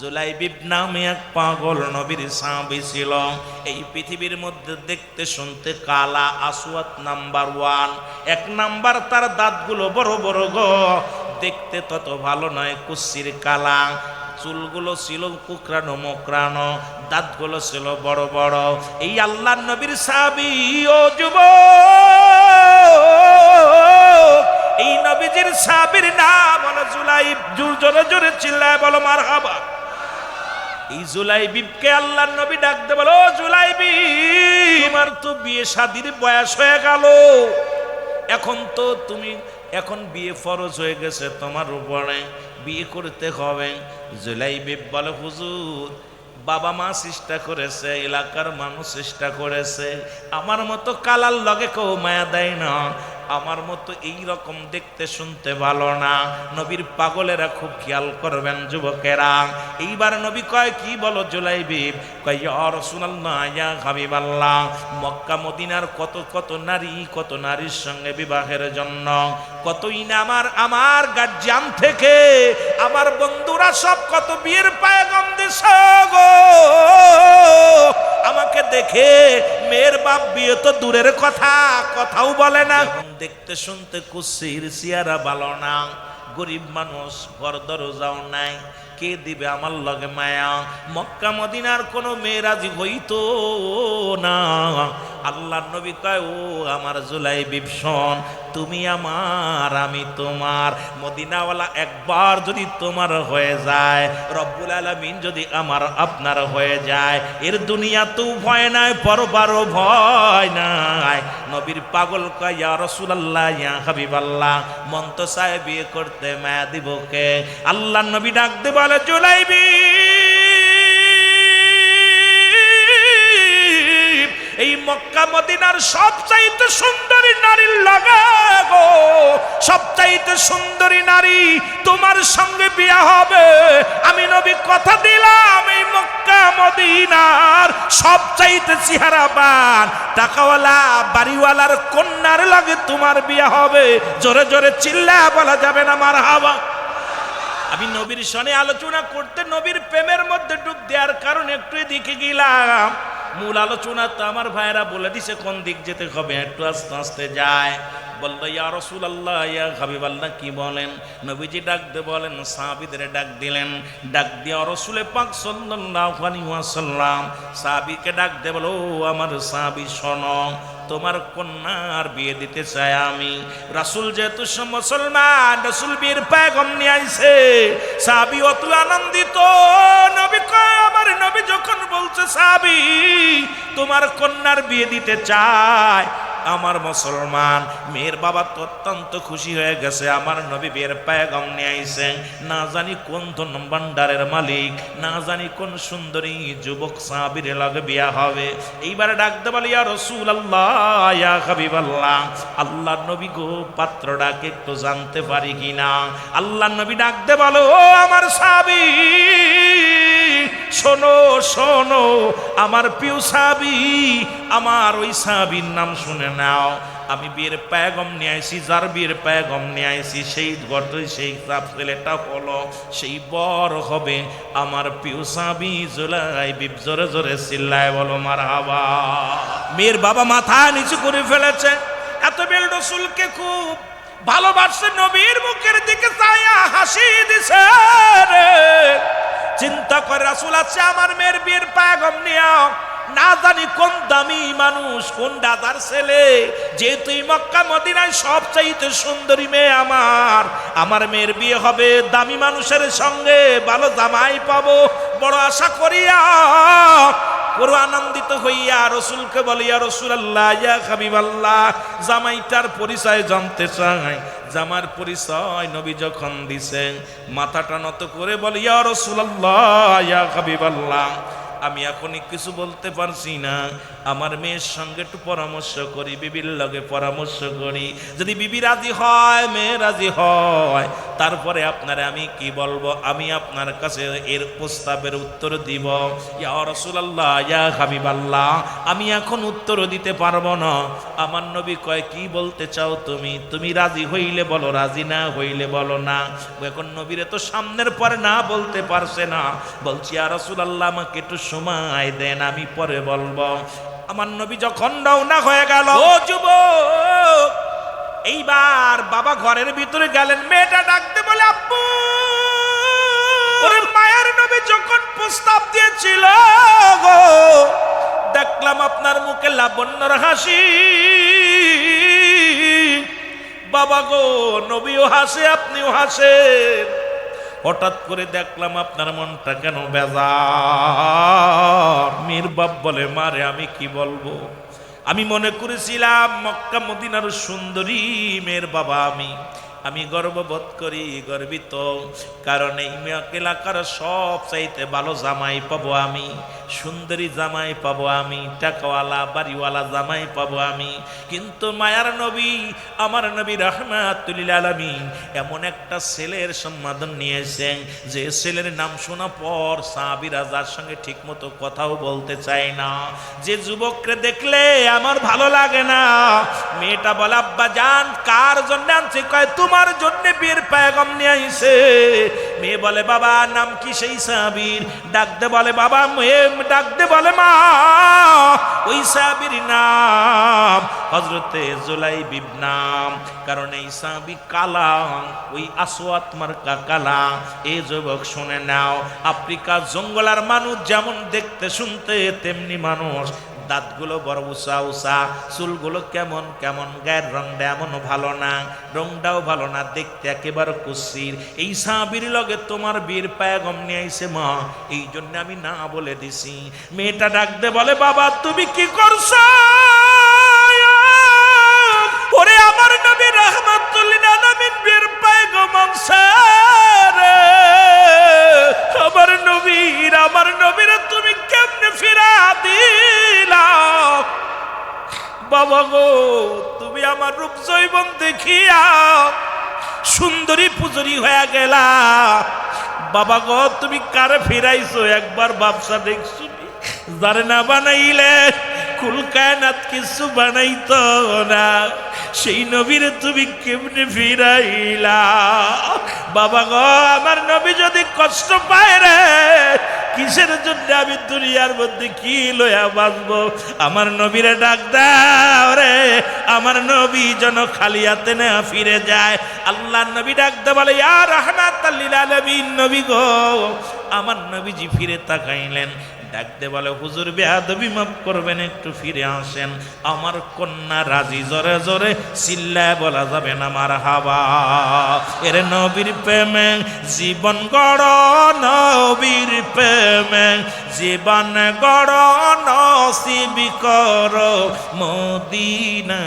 জুলাইবিব নামে এক পাগল নবীর সাহাবী ছিল। এই পৃথিবীর মধ্যে দেখতে শুনতে কালা, আসওয়াদ নাম্বার 1। 1 নাম্বার তার দাঁতগুলো বড় বড় গো, দেখতে তত ভালো নয়, কুচ্ছির কালা। চুলগুলো ছিল কুকরানো মোকরানো, দাঁতগুলো ছিল বড় বড়। এই আল্লাহর নবীর সাহাবী, ও যুবক, এই নবীজির সাহাবীর নাম হলো জুলাইব। জোরে জোরে চিল্লায় বলো মারহাবা। এই জুলাইবিবকে আল্লাহর নবী ডাকতে বলো, ও জুলাইবিব, তোমার তো বিয়ে শাদীর বয়স হয়ে গেল, এখন বিয়ে ফরজ হয়ে গেছে তোমার উপরে, বিয়ে করতে হবে। জুলাইবিব বলে, হুজুর, বাবা মা চেষ্টা করেছে, এলাকার মানুষ চেষ্টা করেছে, আমার মতো কালার লগে কেউ মায়া দেয় না, আমার মতো এই রকম দেখতে শুনতে ভালো না। নবীর পাগলেরা খুব খেয়াল করবেন যুবকেরা। এইবার নবী কয়, কি বলো জুলাইবিব? কয়, ইয়া রাসূলুল্লাহ, ইয়া হাবিবাল্লাহ, মক্কা মদিনার কত কত নারীর সঙ্গে বিবাহের জন্য কতই না আমার গার্জিয়ান থেকে আমার বন্ধুরা সব কত বিয়ের পায়গাম দিছে গো। আমাকে দেখে মেয়ের বাপ বিয়ে তো দূরের কথা, কথাও বলে না। দেখতে শুনতে কুচ্ছির, চেহারা ভালো না, গরিব মানুষ, ঘর দরজাও নাই, কে দিবে আমার লগে মায়া? মক্কা মদিনার কোনো মেয়ে রাজি হইতো না। আল্লাহর নবী কয়, ও আমার জুলাইবিব, শোন, তুমি আমার, আমি তোমার। মদিনাওয়ালা একবার যদি তোমার হয়ে যায়, রব্বুল আলামিন যদি আমার আপনার হয়ে যায়, এর দুনিয়াতেও ভয় নাই, পরবারও ভয় নাই। নবীর পাগল কয়, ইয়া রাসূলুল্লাহ, ইয়া হাবিবাল্লাহ, মন তো চায় বিয়ে করতে, মায়া দিব কে? আল্লাহর নবী ডাক দে বলে, জুলাইবিব, এই মক্কা মদিনার সবচাইতে সুন্দরী নারীর লাগা গো, সবচাইতে সুন্দরী নারী তোমার সঙ্গে বিয়ে হবে। আমি নবী কথা দিলাম, এই মক্কা মদিনার সবচাইতে চেহারাবান, টাকাওয়ালা, বাড়িওয়ালার কন্যার লাগে তোমার বিয়ে হবে। জোরে জোরে চিল্লা বলা যাবে না মারহাবা। আমি নবীর সনে আলোচনা করতে, নবীর প্রেমের মধ্যে ডুব দেওয়ার কারণে একটু এদিকে গেলাম। মূল আলোচনা তো আমার ভাইরা বলে দিছে কোন দিক যেতে হবে, একটু আস্তে আস্তে যায়। বললো, ইয়া রাসূলুল্লাহ, ইয়া হাবিবাল্লাহ, কি বলেন? নবীজি ডাক দিয়ে বলেন, সাহাবীদের ডাক দিলেন। ডাক দিয়ে রাসূল পাক সাল্লাল্লাহু আলাইহি ওয়াসাল্লাম সাহাবীকে ডাক দিয়ে বলো, আমার সাহাবী শোনো, তোমার কন্যার বিয়ে দিতে চাই আমি। রাসূল যেহেতু মুসলমান, রাসূল বিয়ের পয়গাম নিয়ে আইছে। সাহাবী অত আনন্দিত। নবী কয়, আমার নবী যখন বলছে সাহাবী তোমার কন্যার বিয়ে দিতে চায়, আমার মুসলমান মেয়ের বাবা তো অত্যন্ত খুশি হয়ে গেছে। আমার নবী বিয়ের পয়গাম নিয়ে আইছেন, না জানি কোন ধন ভান্ডারের মালিক, না জানি কোন সুন্দরী যুবক সাহাবীর লগে বিয়া হবে। এইবার ডাকতে বলে, ইয়া রাসূলুল্লাহ, ইয়া হাবিবাল্লাহ, আল্লাহর নবী গো, পাত্রটাকে একটু জানতে পারি কিনা? আল্লাহর নবী ডাকতে বলো, ও আমার সাহাবী, শোনো শোনো, আমার প্রিয় সাহাবী, আমার ওই সাহাবীর নাম শুনে নাও। আমি বিয়ের পয়গাম নিয়ে আইছি, যার বিয়ের পয়গাম নিয়ে আইছি সেই ঘটে, সেই ছেলেটা হলো, সেই বর হবে আমার প্রিয় সাহাবী জুলাইবিব। জোরে জোরে চিল্লায় বলো মারহাবা। মেয়ের বাবা মাথা নিচু করে ফেলেছে, এত বেল রাসূলকে খুব ভালোবাসে, নবীর মুখের দিকে চাইয়া হাসি দিছে রে। চিন্তা করে রাসূল আছে, আমার মেয়ের বিয়ের পয়গাম নিয়ে না জানি কোন দামি মানুষ, কোন দাদার ছেলে, যেহেতু এই মক্কা মদিনায় সবচাইতে সুন্দরী মেয়ে আমার মেয়ের বিয়ে হবে দামি মানুষের সঙ্গে, ভালো জামাই পাবো বড় আশা করিয়া বড় আনন্দিত হইয়া রাসূলকে বলি, ইয়া রাসূলুল্লাহ, ইয়া হাবিবাল্লাহ, জামাইটার পরিচয় জানতে চাই। জামার পরিচয় নবী যখন দিছেন, মাথাটা নত করে বলি, ইয়া রাসূলুল্লাহ, ইয়া হাবিবাল্লাহ, আমি এখনই কিছু বলতে পারছি না, আমার মেয়ের সঙ্গে একটু পরামর্শ করি, বিবির লগে পরামর্শ করি। যদি বিবি রাজি হয়, মেয়ে রাজি হয়, তারপরে আপনারে আমি কি বলবো, আমি আপনার কাছে এর প্রস্তাবের উত্তর দিব। ইয়া রাসূলুল্লাহ, ইয়া হাবিবাল্লাহ, আমি এখন উত্তর দিতে পারবো না। আমার নবী কয়, কি বলতে চাও তুমি? তুমি রাজি হইলে বলো, রাজি না হইলে বলো না। এখন নবীরে তো সামনের পরে না বলতে পারছে না, বলছি ইয়া রাসূলুল্লাহ, আমাকে একটু সময় দেন, আমি পরে বলবো। আমার নবী যখন রওনা হয়ে গেল, ও যুবক, এইবার বাবা ঘরের ভিতরে গেলেন, মেয়েটা ডাকতে বলে, আব্বু। ওরে মায়ের নবী যখন প্রস্তাব দিয়েছিল গো, দেখলাম আপনার মুখে লাবণ্যর হাসি। বাবা গো, নবীও হাসে, আপনিও হাসেন। হঠাৎ করে দেখলাম আপনার মনটা কেন বেজার। মীর বাপ বলে, মারে আমি কি বলবো, আমি মনে করেছিলাম মক্কা মদিনার সুন্দরী মেয়ের বাবা আমি গর্ববোধ করি, গর্বিত, কারণ এই এলাকার সব চাইতে ভালো জামাই পাবো আমি, সুন্দরী জামাই পাবো আমি, টাকাওয়ালা বাড়িওয়ালা জামাই পাবো আমি। কিন্তু মায়ার নবী, আমার নবী রাহমাতুল লিল আলামিন এমন একটা ছেলের সম্মাদন নিয়েছেন, যে ছেলের নাম শোনা পর সাহাবীরা যার সঙ্গে ঠিক মতো কথাও বলতে চায় না, যে যুবককে দেখলে আমার ভালো লাগে না। মেয়েটা বলে, আব্বা জান, কার জন্য আনছে? কয়, তোমার জন্য বিয়ের পয়গাম নিয়ে আইছে। মেয়ে বলে, বাবা নাম কি সেই সাহাবীর? ডাকতে বলে, বাবা, মেয়ে ডাকতে বলে, মা, ওই সাহাবীর নাম হযরতে জুলাইব ইবনে নাম, কারণ এই সাহাবী কালা, ওই আসওয়াদ মার্কা কালা। এই যুবক শুনে নাও, আফ্রিকার জঙ্গলার মানুষ যেমন দেখতে শুনতে তেমনি মানুষ, দাঁতগুলো বড় উঁচা উঁচা, চুলগুলো কেমন কেমন, গায়ের রংটা এমন ভালো না, রংটাও ভালো না, দেখতে একেবারে কুৎসিত। এই সাহাবীর লগে তোমার বীর পয়গাম নিয়ে আইছে মা, এই জন্য আমি না বলে দিছি। মেয়েটা ডাকতে বলে, বাবা তুমি কি করছো? ওরে আমার নবী রাহমাতুল লিল আলামিন বীর পয়গাম আনছে রে, আমার নবীর তুমি কেমনে ফিরা দিলা? বাবা গো, তুমি আমার রূপ জৈবন দেখিয়া সুন্দরী পুজরি হয়ে গেলা। বাবা গো, তুমি কারে ফিরাইছো একবার বাপসা দেখছো? যারে না বানাইলে কুল কায়নাত কিছু বানাইতো না, সেই নবীরে তুমি কেমনে ফিরাইলা? বাবা গো, আমার নবী যদি কষ্ট পায় রে, কিসের জন্য আমি দুনিয়ার মধ্যে কি লয়া বাঁচবো? আমার নবীরে ডাক দাও রে, আমার নবী যেন খালি হাতে না ফিরে যায়। আল্লাহ নবী ডাকতে বলে, ইয়া রাহমাতাল লিল আলামিন, নবী গো। আমার নবীজি ফিরে তাকাইলেন, ডাকতে বলে, হুজুর বেয়াদবি মাফ করবেন, একটু ফিরে আসেন, আমার কন্যা রাজি। জোরে জোরে চিল্লায় বলা যাবে না মারহাবা। এর নবীর প্রেমে জীবন গড়, নবীর প্রেমে জীবন গড়, নসিব কর মদিনা।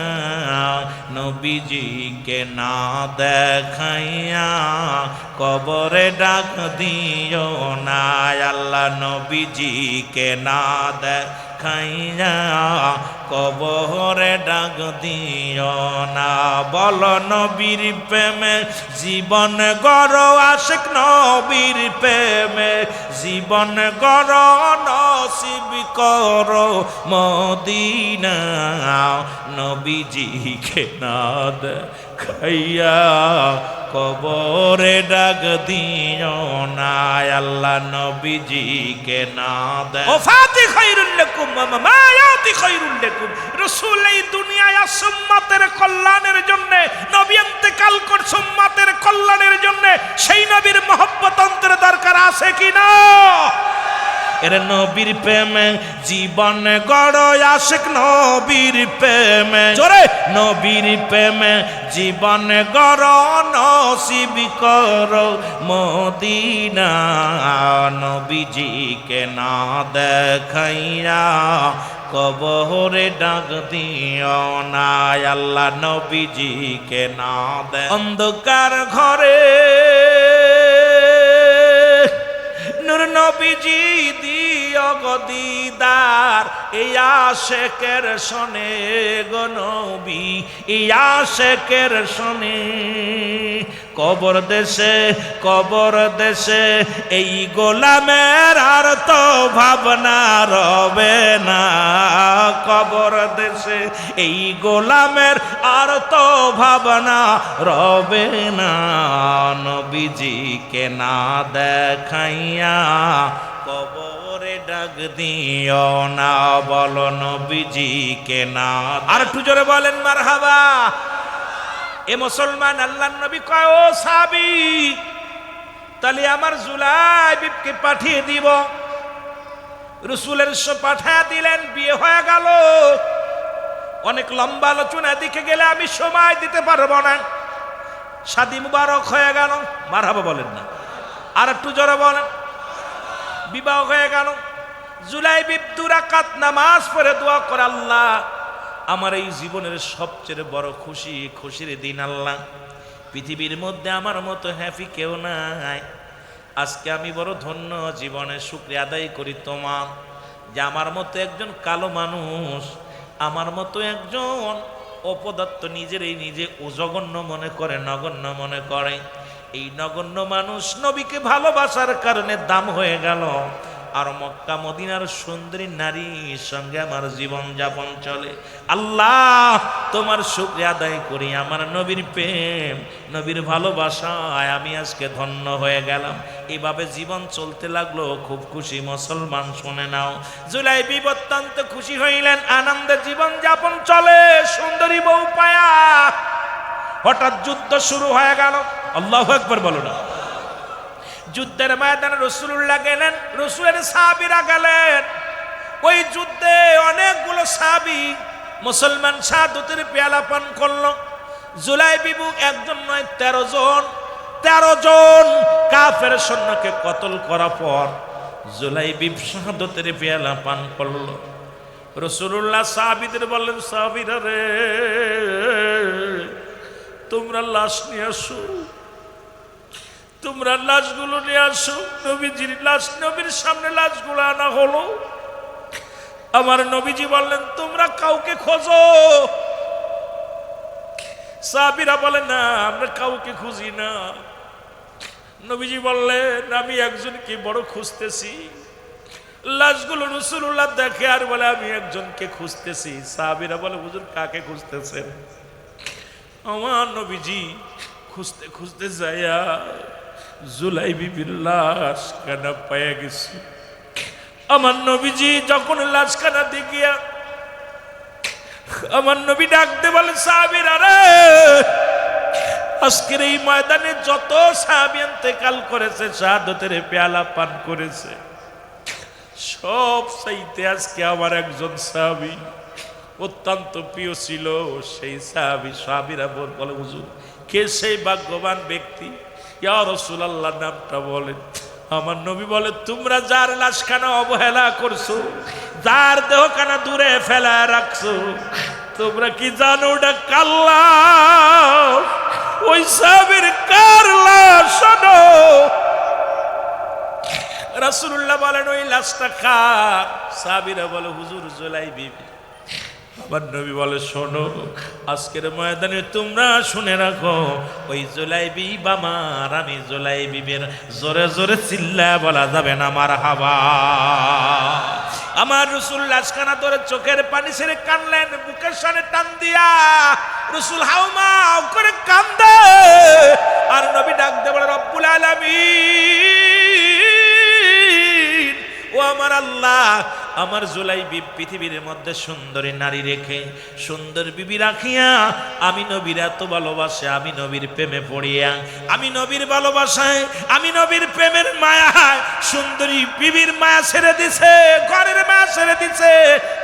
নবীজিকে না দেখাইয়া কবরে ডাক দিও না, আল্লাহ নবীজিকে না দেখাইয়া কবরে ডাক দিও না। বল নবীর প্রেমে জীবন গড়, আশিক নবীর প্রেমে জীবন গড়, নসিব কর মদিনা। নবীজিকে না দেখাইয়া কবরে ডাক দিও না, আল্লাহ নবীজিকে না দেয়। ওফাতি খায়রুল লাকুম ওয়া মামায়াতি খায়রুল লাকুম। রাসূল এই দুনিয়ায় উম্মতের কল্যাণের জন্য, নবী ইন্তেকাল করছে উম্মতের কল্যাণের জন্য। সেই নবীর মহব্বত অন্তরে দরকার আছে কি না? এর নবীর প্রেমে জীবন গড়, আশিক নবীর প্রেমে, জোরে নবীর প্রেমে জীবন গড়, নসিব কর মদিনা। নবীজিকে না দেখাইয়া কবরে ডাক দিও না, আল্লাহ নবীজিকে না দে। অন্ধকার ঘরে নূর নবীজি দিও গো দিদার এই আশেকের শোনে গো নবী এই আশেকের শোনে কবর দেশে এই গোলামের আর তো ভাবনা রবে না কবর দেশে এই গোলামের আর তো ভাবনা রবে না নবীজিকে না দেখাইয়া কবরে ডাক দিও না বলো নবীজিকে না আর একটু জোরে বলেন মারহাবা এ মুসলমান আল্লাহর নবী কয় ও সাহাবী তাহলে আমার জুলাইবিবকে পাঠিয়ে দিব রাসূলের পাঠিয়ে দিলেন বিয়ে হয়ে গেল অনেক লম্বা আলোচনা দিকে গেলে আমি সময় দিতে পারবো না শাদী মুবারক হয়ে গেল মারহাবা বলেন না আর একটু জোরে বলেন বিবাহ হয়ে গেল জুলাইবিব 2 রাকাত নামাজ পড়ে দোয়া করে আল্লাহ আমার এই জীবনের সবচেয়ে বড় খুশির দিন আল্লাহ পৃথিবীর মধ্যে আমার মতো হ্যাপি কেউ নাই আজকে আমি বড় ধন্য জীবনের শুকরিয়া আদায় করি তোমার যে আমার মতো একজন কালো মানুষ আমার মতো একজন অপদার্থ নিজে জঘন্য মনে করে নগণ্য মনে করে এই নগণ্য মানুষ নবীকে ভালোবাসার কারণে দাম হয়ে গেল আর মক্কা মদিনার সুন্দরী নারীর সঙ্গে আমার জীবন যাপন চলে আল্লাহ তোমার শুকরিয়া আদায় করি আমার নবীর প্রেম নবীর ভালোবাসায় আমি আজকে ধন্য হয়ে গেলাম এইভাবে জীবন চলতে লাগলো খুব খুশি মুসলমান শুনে নাও জুলাইবিব অত্যন্ত খুশি হইলেন আনন্দে জীবন যাপন চলে সুন্দরী বউ পায়া হঠাৎ যুদ্ধ শুরু হয়ে গেল আল্লাহু আকবার বলো না যুদ্ধের ময়দানে রাসূলুল্লাহ গেলেন রাসূলের সাহাবীরা গেলেন ওই যুদ্ধে অনেকগুলো সাহাবী মুসলমান শাহাদাতের পেয়ালা পান করলো জুলাইবিব একজন নয় 13 জন কাফের সৈন্যকে কতল করার পর জুলাইবিব শাহাদাতের পেয়ালা পান করলো রাসূলুল্লাহ সাহাবীদের বললেন সাহাবীরা রে তোমরা লাশ নিয়ে আসো তোমরা লাশগুলো নিয়ে আসো নবীজির লাশ নবীর সামনে লাশগুলো আনা হলো আমার নবীজি বললেন তোমরা কাউকে খোঁজো সাহাবীরা বলেন না আমরা কাউকে খুঁজি না নবীজি বললেন আমি একজনকে বড় খুঁজতেছি লাশগুলো রাসূলুল্লাহ দেখে আর বলে আমি একজনকে খুঁজতেছি সাহাবীরা বলে হুজুর কাকে খুঁজতেছেন আমার নবীজি খুঁজতে খুঁজতে যায়া জুলাইবিবির লাশ কানা পায়া গেছে আমার নবীজি যখন লাশ কানা দেখিয়া আমার নবী ডাকতে বলে সাহাবীরা রে আজকের এই ময়দানে যত সাহাবী ইন্তেকাল করেছে শাহাদাতের পেয়ালা পান করেছে সব চাইতে আজকে আমার একজন সাহাবী অত্যন্ত প্রিয় ছিল সেই সাহাবীরা বলে হুজুর কে সেই ভাগ্যবান ব্যক্তি ইয়া রাসূলুল্লাহ নামটা বলেন আমার নবী বলে তোমরা যার লাশখানা অবহেলা করছো যার দেহখানা দূরে ফেলা রাখছো তোমরা কি জানো ওটা কাল্লা ওই সাহাবীর কার লাশ শোনো রাসূলুল্লাহ বলেন ওই লাশটা কার সাহাবীরা বলে হুজুর জুলাইবিব আমার নবী বলে শোনো আজকের ময়দানে তোমরা শুনে রাখো ওই জুলাইবিব আমার আমি জুলাইবিবের জোরে জোরে চিল্লা বলা যাবে না মারহাবা আমার রাসূল লাশখানা ধরে চোখের পানি ছেড়ে কানলেন বুকের সামনে টান দিয়া রাসূল হাউমাউ করে কান্দে আর নবী ডাক দিয়ে বলে রব্বুল আলামিন ও আমার আল্লাহ আমার জুলাইবিব পৃথিবীর মধ্যে সুন্দরী নারী রেখে সুন্দর বিবি রাখিয়া আমি নবীর এত ভালোবাসে আমি নবীর প্রেমে পড়িয়া আমি নবীর ভালোবাসায় আমি নবীর প্রেমের মায়ায় সুন্দরী বিবির মায়া ছেড়ে দিছে ঘরের মায়া ছেড়ে দিছে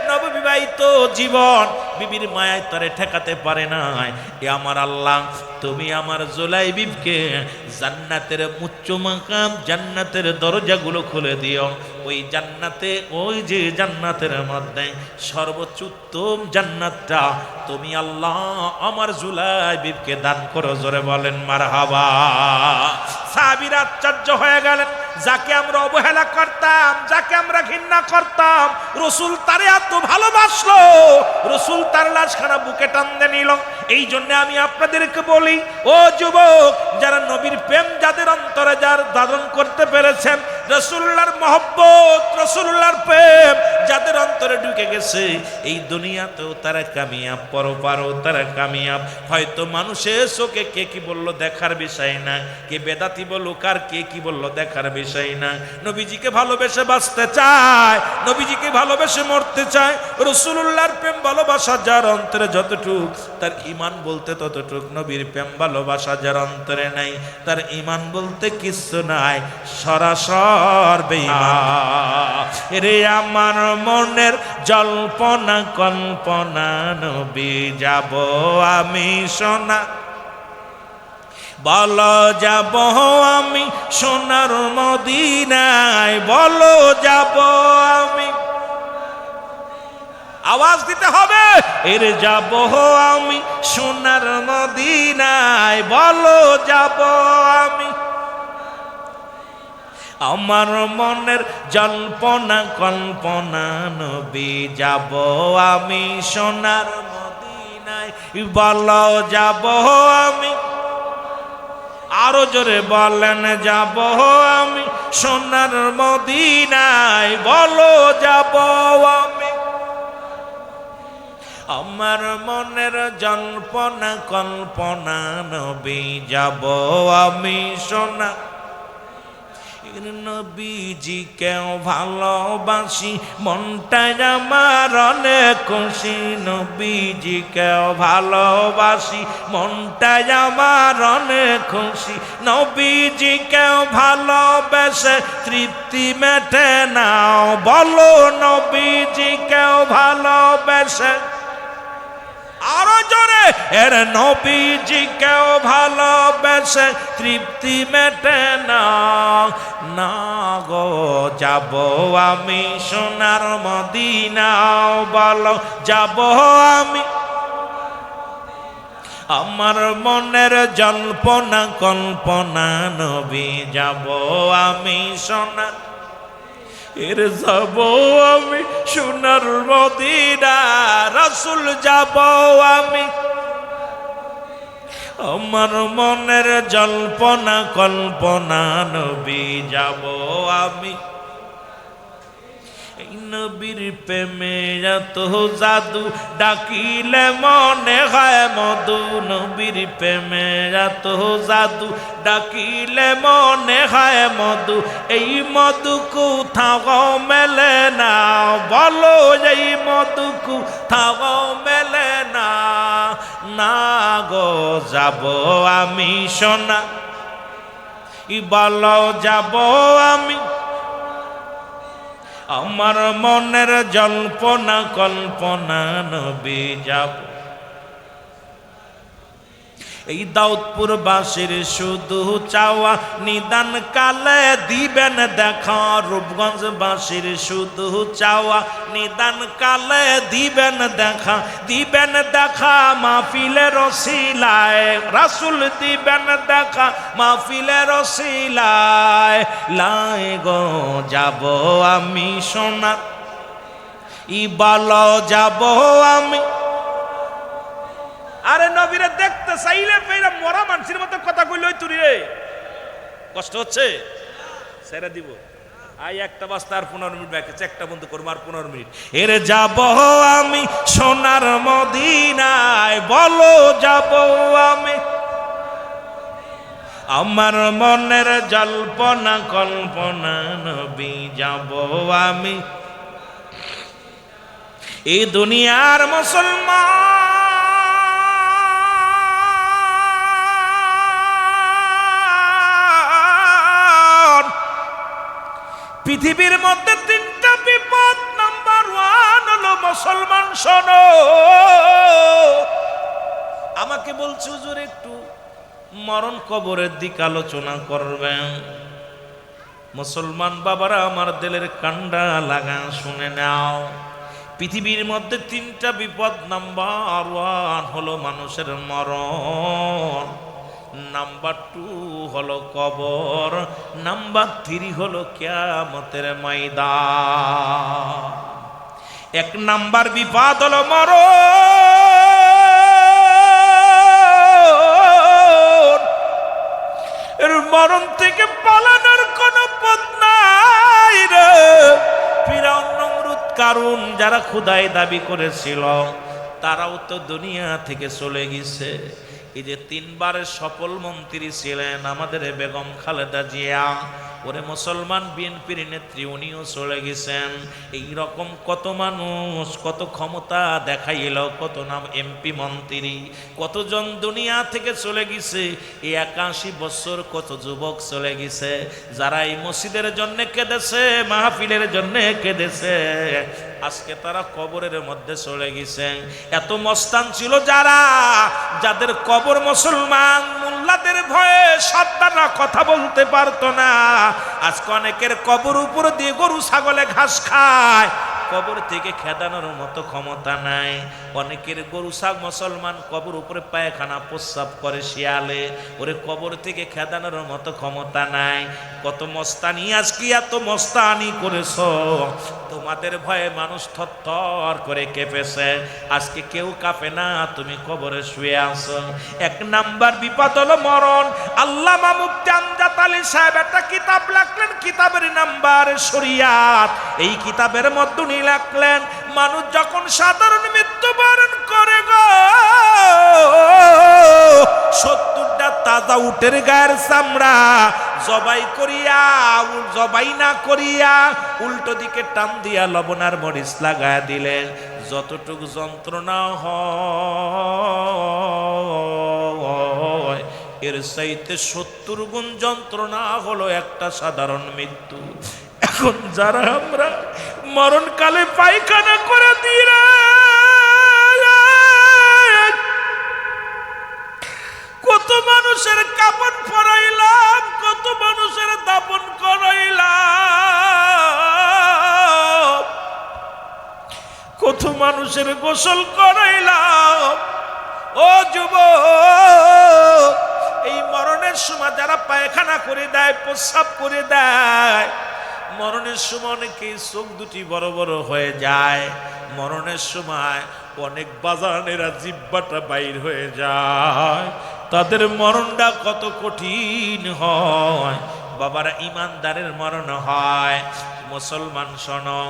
নববিবাহিত জীবন বিবির মায়ায় তারে ঠেকাতে পারে নাই এ আমার আল্লাহ তুমি আমার জুলাইবিবকে জান্নাতের উচ্চ মাকাম জান্নাতের দরজাগুলো খুলে দিও ওই জান্নাতে ওই যে জান্নাতের মধ্যে সর্বোচ্চ উত্তম জান্নাতটা তুমি আল্লাহ আমার জুলাইবিবকে দান করো জোরে বলেন মারহাবা সাহাবীরা আশ্চর্য হয়ে গেলেন যাকে আমরা অবহেলা করতাম, যাকে আমরা ঘৃণা করতাম, রসুল তারে এত ভালোবাসলো, রসুল তার লাশখানা বুকে টানতে নিল। এই জন্য আমি আপনাদেরকে বলি, ও যুবক, যারা নবীর প্রেম যাদের অন্তরে যার ধারণ করতে পেরেছেন, রসুল্লাহর মহব্বত, রসুল্লাহর প্রেম যাদের অন্তরে ঢুকে গেছে, এই দুনিয়াতেও তারা কামিয়াব, পরপারও তারা কামিয়াব। হয়তো মানুষের চোখে কে কি বললো দেখার বিষয় না, কে বেদাতি বলুক আর কে কি বললো দেখার বিষয় না। নবীজিকে ভালোবেসে বাঁচতে চায়, নবীজিকে ভালোবেসে মরতে চায়। রসুল্লাহর প্রেম ভালোবাসা যার অন্তরে যতটুক, তার ইমান বলতে ততটুক। নবীর প্রেম ভালোবাসা যার অন্তরে নাই, তার ইমান বলতে কিছু নাই, সরাসর বেঈমান। রে আমার মনের জল্পনা কল্পনা, নবী যাব আমি সোনা, বলো যাব আমি সোনার মদিনায়, বলো যাব আমি। আওয়াজ দিতে হবে, এর যাব আমি সোনার মদিনায়, বলো যাব আমি। আমার মনের জল্পনা কল্পনা, নবী যাব আমি সোনার মদিনায়, বলো যাব আমি। আরো জোরে বলেন, যাব আমি সোনার মদিনায়, বলো যাব আমি। আমার মনের জল্পনা কল্পনা, নবী যাব আমি সোনা। নবীজিকেও ভালোবাসি, মনটাই আমার অনেক খুশি। নবীজিকেও ভালোবাসি, মনটাই আমার অনেক খুশি। নবীজিকেও ভালোবেসে তৃপ্তি মেটে নাও, বলো নবীজিকেও ভালোবেসে। আরো জোরে, এর নবীজিকেও ভালোবেসে তৃপ্তি মেটে না, না গো যাব আমি সোনার মদিনাও, বলো যাব আমি। আমার মনের জল্পনা কল্পনা, নবী যাব আমি সোনার, এর যাব আমি সোনার মদিনা, রাসূল যাব আমি। আমার মনের জল্পনা কল্পনা, নবী যাব আমি। এই নবীর প্রেমে এত জাদু, ডাকিলে মনে হয় মধু। নবীর প্রেমে এত জাদু, ডাকিলে মনে হয় মধু। এই মধু কোথাও মেলে না, বলো এই মধু কোথাও মেলে না, না গো যাব আমি সোনা, বলো যাব আমি। আমার মনের জল্পনা কল্পনা, নবী যাব। এই দাউদপুর বাসীর শুধু চাওয়া, নিদান কালে দিবেন দেখা। রূপগঞ্জ বাসীর শুধু চাওয়া, নিদান কালে দিবেন দেখা। দিবেন দেখা মাহফিলের রসিলায়, রাসূল দিবেন দেখা মাহফিলের রসিলায়। লাই গো যাব আমি সোনা, বলো যাব আমি। আরে নবীরে দেখতে চাইলে ফেরা মরা মানুষের মতো কথা কইলই তুই রে, কষ্ট হচ্ছে, ছেড়ে দিব। আই একটা বাস্তা আর 15 মিনিট বাকি, একটা বন্ধ করবো আর 15 মিনিট। এর যাব আমি সোনার মদিনায়, বলো যাব আমি। আমার মনের জল্পনা কল্পনা, নবী যাব আমি। এই দুনিয়ার মুসলমান, পৃথিবীর মধ্যে 3টা বিপদ, নাম্বার 1 হলো মুসলমান। শোনো, আমাকে বলছে হুজুর একটু মরণ কবরের দিক আলোচনা করবেন। মুসলমান বাবারা আমার দিলের কান্ডা লাগা শুনে নাও। পৃথিবীর মধ্যে 3টা বিপদ, নাম্বার 1 হলো মানুষের মরণ। নাম্বার 2 হলো কবর, নাম্বার 3 হলো কিয়ামতের ময়দান। 1 নাম্বার বিপদ হলো মরণ থেকে পালানোর কোনো পথ নাই রে। ফিরআউন, নমরুদ, কারুন যারা খোদাই দাবি করেছিল তারাও তো দুনিয়া থেকে চলে গেছে। এই যে 3 বারের সফল মন্ত্রী ছিলেন আমাদের বেগম খালেদা জিয়া, ওরে মুসলমান বিএনপির নেত্রী, উনিও চলে গেছেন। এই রকম কত মানুষ কত ক্ষমতা দেখাইল, কত নাম এমপি মন্ত্রী, কতজন দুনিয়া থেকে চলে গেছে। এই 81 বছর কত যুবক চলে গেছে, যারা এই মসজিদের জন্য কেঁদেছে, মাহফিলের জন্য কেঁদেছে, আজকে তারা কবরের মধ্যে চলে গেছে। এত মস্তান ছিল যারা, যাদের কবর মুসলমান মোল্লাদের ভয়ে সর্দাররা কথা বলতে পারতো না। আজকে অনেকের কবর উপর দিয়ে গরু ছাগলে ঘাস খায়, কবর থেকে খেদানোর মতো ক্ষমতা নাই। অনেকের গরু ছাগ মুসলমান কবর উপরে পায়খানা প্রস্রাব করে শিয়ালে, ওরে কবর থেকে খেদানোর মতো ক্ষমতা নাই। কত মস্তানি, আজকে এত মস্তানি করেছো, তোমাদের ভয়ে মানুষ থরথর করে কেঁপেছে, আজকে কেউ কাঁপে না, তুমি কবরে শুয়ে আছো। 1 নাম্বার বিপদ হলো মরণ। আল্লামা মুফতি আমজাদ আলী সাহেব একটা কিতাব লিখলেন, কিতাবের নাম্বার শরিয়াত। এই কিতাবের মধ্যে উনি লিখলেন, মানুষ যখন সাধারণ মৃত্যুবরণ করে গো, 70টা তাজা উটের গায়ের চামড়া জবাই করিয়া, জবাই না করিয়া উল্টো দিকে টান দিয়া লবণ আর মরিচ লাগায়া দিলেন, যতটুকু যন্ত্রণা হয় এর চাইতে 70 গুণ যন্ত্রণা হলো একটা সাধারণ মৃত্যু। এখন যারা আমরা মরণকালে পায়খানা করে দিরা, কত মানুষের কাপড় পরাইলাম, কত মানুষের দাপন করাইলাম, কত মানুষের গোসল করাইলাম। ও যুবক, এই মরণের সময় যারা পায়খানা করে দেয়, প্রস্রাব করে দেয়, মরণের সময় অনেকেই চোখ দুটি বড় বড় হয়ে যায়। মরণের সময় অনেক বাজানেরা জিহ্বাটা বাইর হয়ে যায়, তাদের মরণটা কত কঠিন হয়। বাবারা, ইমানদারের মরণ হয়। মুসলমান শোনো,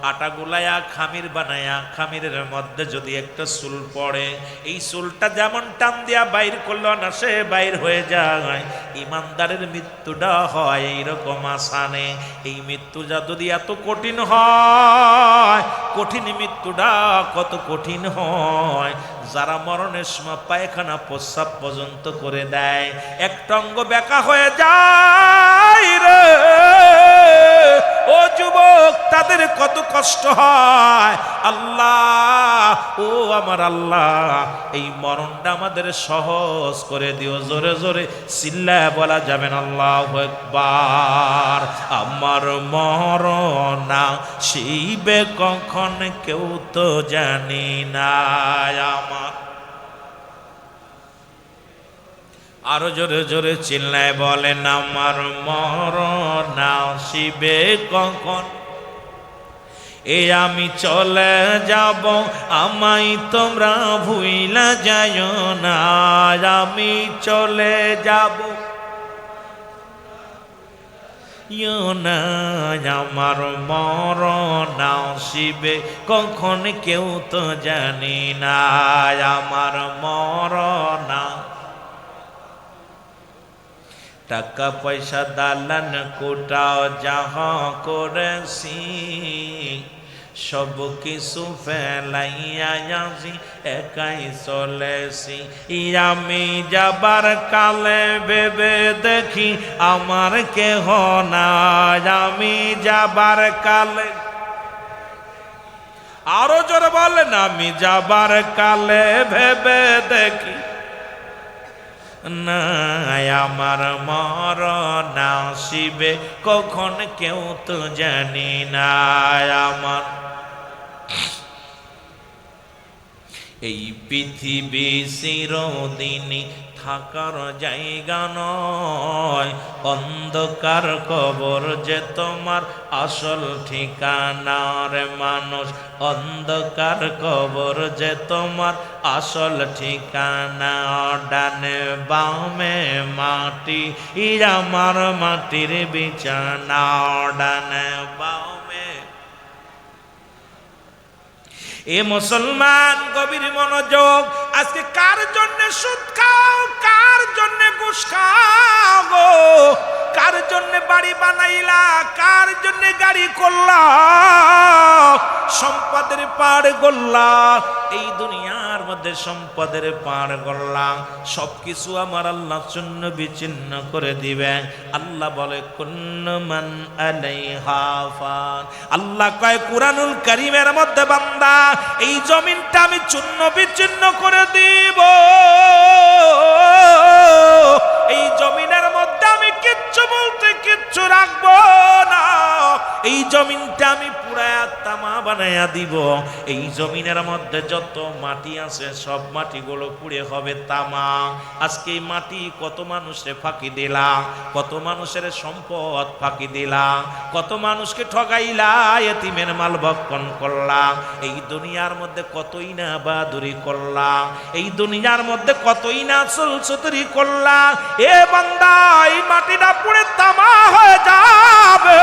আটা গুলায়া খামির বানায়া, খামিরের মধ্যে যদি একটা চুল পড়ে, এই চুলটা যেমন টান দিয়া বাইর করলো না সে বাইর হয়ে যায়, ইমানদারের মৃত্যুটা হয় এইরকম আসানে। এই মৃত্যুটা যদি এত কঠিন হয়, কঠিন মৃত্যুটা কত কঠিন হয়। যারা মরণের সময় পায়খানা প্রস্রাব পর্যন্ত করে দেয়, একটা অঙ্গ বেঁকা হয়ে যায় রে, ও যুবক, তাদের কত কষ্ট হয়। আল্লাহ, ও আমার আল্লাহ, এই মরণটা আমাদের সহজ করে দিও। জোরে জোরে চিল্লায় বলা যাবে না আল্লাহু আকবার। আমার মরণ আসিবে কখন কেউ তো জানি না। আমার আরো জোরে জোরে চিল্লায় বলেন, আমার মরণ আসিবে কখন, আমি চলে যাব, আমায় তোমরা ভুইলা যাইও না, আমি চলে যাব না, আমার মরণ আসিবে কখন কেউ তো জানি না, আমার মরণ। টাকা পয়সা দালান কোটাও যাহা করেছি, সব কিছু ফেলাইয়া আসি একাই চলেছি। আমি যাবার কালে ভেবে দেখি আমার কেহ নাই, আমি যাবার কালে, আরো জোরে বলেন, আমি যাবার কালে ভেবে দেখি না, আমার মরণ আসিবে কখন কেউ তো জানি না। আমার এই পৃথিবী চিরদিনই থাকার জায়গা নয়, অন্ধকার কবর যে তোমার আসল ঠিকানা রে মানুষ, অন্ধকার কবর যে তোমার আসল ঠিকানা। ডানে বামে মাটি আমার মাটির বিছানা, ডানে বামে। এ মুসলমান গভীর মনোযোগ, আজকে কার জন্য সুদ খাও, কার জন্য ঘুষ খাও গো, কার জন্য বাড়ি বানাইলা, কার জন্য গাড়ি করলা, সম্পদের পাড় গড়লা, এই দুনিয়ার মধ্যে সম্পদের পাড় গড়লা, সবকিছু আমার আল্লাহ শূন্য বিচ্ছিন্ন করে দিবে। আল্লাহ বলে কুল্লু মান আলাইহা ফান। আল্লাহ কয় কুরআনুল কারীমের মধ্যে, বান্দা এই জমিনটা আমি চূর্ণ বিচ্ছিন্ন করে দিব, এই জমিনের মধ্যে আমি কিচ্ছু বলতে কিচ্ছু রাখবো না, এই জমিনটা আমি পুরায়া তামা বানায়া দিব, এই জমিনের মধ্যে যত মাটি আছে সব মাটিগুলো পুড়ে হবে তামা। আজকে এই মাটি কত মানুষে ফাঁকি দিলা, কত মানুষের সম্পদ ফাঁকি দিলা, কত মানুষকে ঠগাইলা, এতিমের মাল ভক্ষণ করলা, এই দুনিয়ার মধ্যে কতই না বাদুরি করলা, এই দুনিয়ার মধ্যে কতই না চুলচুতুরি করলা। এ বান্দা এই মাটিটা পুড়ে তামা হয়ে যাবে,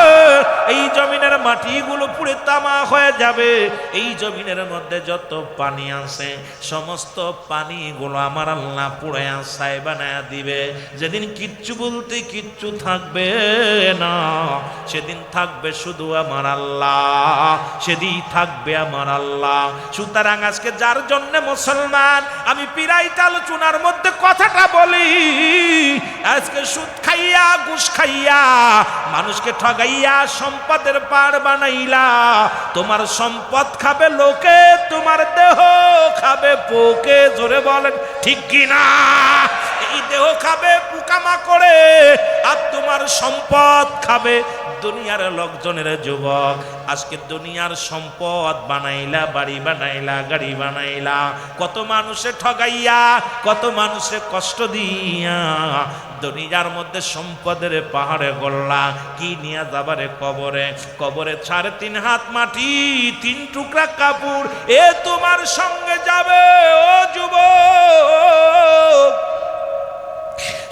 এই জমিনের মাটিগুলো পুড়ে তামা হয়ে যাবে, এই জমিনের মধ্যে যত পানি আছে সমস্ত পানিগুলো আমার আল্লাহ পুড়ে ছাই বানায় দিবে। যেদিন কিচ্ছু বলতে কিচ্ছু থাকবে না, সেদিন থাকবে শুধু আমার আল্লাহ, সেদিন থাকবে আমার আল্লাহ। সুতরাং আজকে যার জন্য মুসলমান আমি পিরাইতে আলোচনার মধ্যে কথাটা বলি, আজকে সুদ খাইয়া ঘুষ খাইয়া মানুষকে ঠগাইয়া সম্পদের পাড় বানাইলা, তোমার সম্পদ খাবে লোকে, তোমার দেহ খাবে পোকে। জোরে বলেন ঠিক কিনা? এই দেহ খাবে পোকামাকড়ে আর তোমার সম্পদ খাবে দুনিয়ার লোকজনের। যুবক আজকে দুনিয়ার সম্পদ বানাইলা, বাড়ি বানাইলা, গাড়ি বানাইলা, কত মানুষে ঠগাইয়া, কত মানুষে কষ্ট দিয়া দুনিয়ার মধ্যে সম্পদের পাহাড়ে গড়লা, কি নিয়ে যাবারে কবরে? কবরে 3.5 হাত মাটি, 3 টুকরা কাপড়, এ তোমার সঙ্গে যাবে ও যুবক।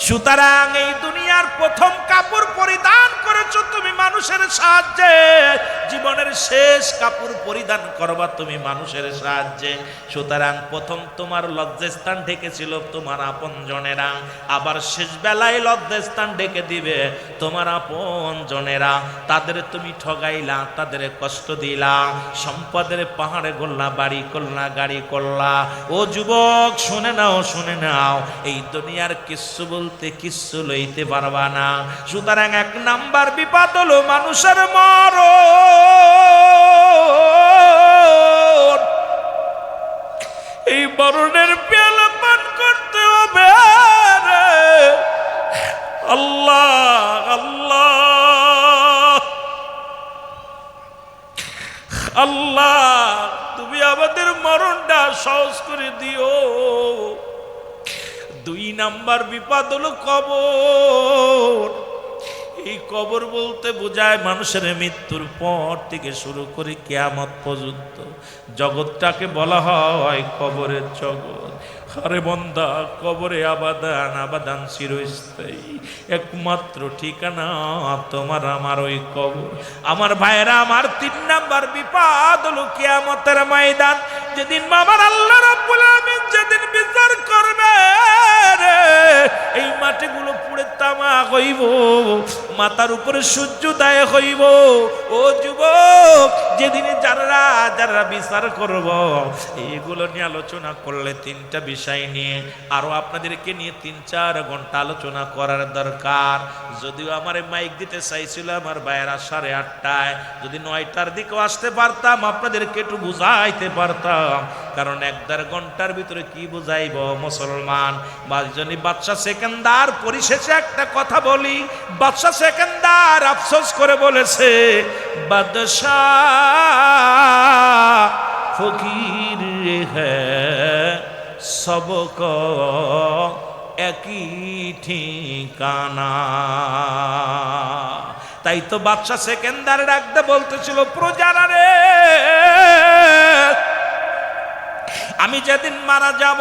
সুতরাং এই দুনিয়ার প্রথম কাপড় পরিধান করেছো তুমি মানুষের সাহায্যে, জীবনের শেষ কাপড় পরিধান করবা তুমি মানুষের সাহায্যে। সুতরাং প্রথম তোমার লজ্জাস্থান ঢেকেছিল তোমার আপনজনেরা, আবার শেষ বেলায় লজ্জাস্থান ঢেকে দিবে তোমার আপনজনেরা। তাদের তুমি ঠগাইলা, তাদের কষ্ট দিলা, সম্পদের পাহাড়ে গড়লা, বাড়ি করলা, গাড়ি করলা। ও যুবক শুনে নাও, শুনে নাও, এই দুনিয়ার কিচ্ছু বলতে কিচ্ছু লইতে পারবা না। সুতরাং 1 নাম্বার বিপদ হলো মানুষের মরণ। এই মরণের পেয়ালা পান করতে হবে রে। আল্লাহ আল্লাহ আল্লাহ, তুমি আমাদের মরণটা সহজ করে দিও। 2 নাম্বার বিপদ হলো কবর। এই কবর বলতে বোঝায় মানুষের মৃত্যুর পর থেকে শুরু করে কিয়ামত পর্যন্ত জগৎটাকে বলা হয় কবরের জগৎ। আরে বন্দা, কবরে আবাদান, আবাদান চিরস্থায়ী, একমাত্র ঠিকানা তোমার আমার ওই কবর। আমার ভাইয়েরা, আমার 3 নাম্বার বিপদ হলো কিয়ামতের ময়দান। যেদিন আমার আল্লাহ রাব্বুল আলামিন যেদিন বিচার করবে, এই মাটিগুলো পুড়ে তামা হইব, মাথার উপরে সূর্যোদয় হইব। ও যুবক, যেদিনে যারা যারা বিচার করব, এইগুলো নিয়ে আলোচনা করলে 3টা বিষয় নিয়ে আরো আপনাদেরকে নিয়ে 3-4 ঘন্টা আলোচনা করার দরকার। যদিও আমার মাইক দিতে চাইছিল আমার ভাইয়েরা 8:30টায়, যদি 9টার দিকেও আসতে পারতাম আপনাদেরকে একটু বুঝাইতে পারতাম, কারণ 1-1.5 ঘন্টার ভিতরে কি বুঝাইব মুসলমান। বাদশাহ সেকেন্দার পরিশেষে একটা কথা বলি, বাদশাহ সেকেন্দার আফসোস করে বলেছে, বাদশাহ ফকির হ্যায় সবক একই ঠিকানা। তাই তো বাদশা সেকেন্দার ডাকতে বলতেছিল, প্রজারা রে, আমি যেদিন মারা যাব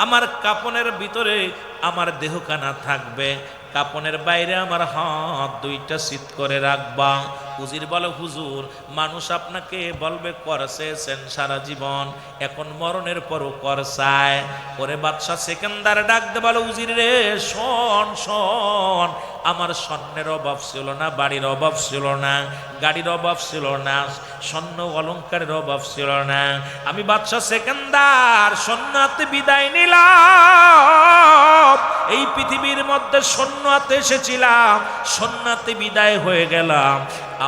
আমার কাপনের ভিতরে আমার দেহখানা থাকবে, কাপনের বাইরে আমার হাত দুইটা সিট করে রাখবা। উজির বলে, হুজুর মানুষ আপনাকে বলবে করছেন সারা জীবন, এখন মরণের পরও কর চায়। ওরে বাদশাহ সেকেন্দার ডাকতে বলে, উজির রে শোন শোন, আমার স্বর্ণের অভাব ছিল না, বাড়ির অভাব ছিল না, গাড়ির অভাব ছিল না, স্বর্ণ অলংকারের অভাব ছিল না। আমি বাদশাহ সেকেন্দার সন্ন্যাতে বিদায় নিলাম, এই পৃথিবীর মধ্যে সন্ন্যাতে এসেছিলাম, সন্ন্যাতে বিদায় হয়ে গেলাম।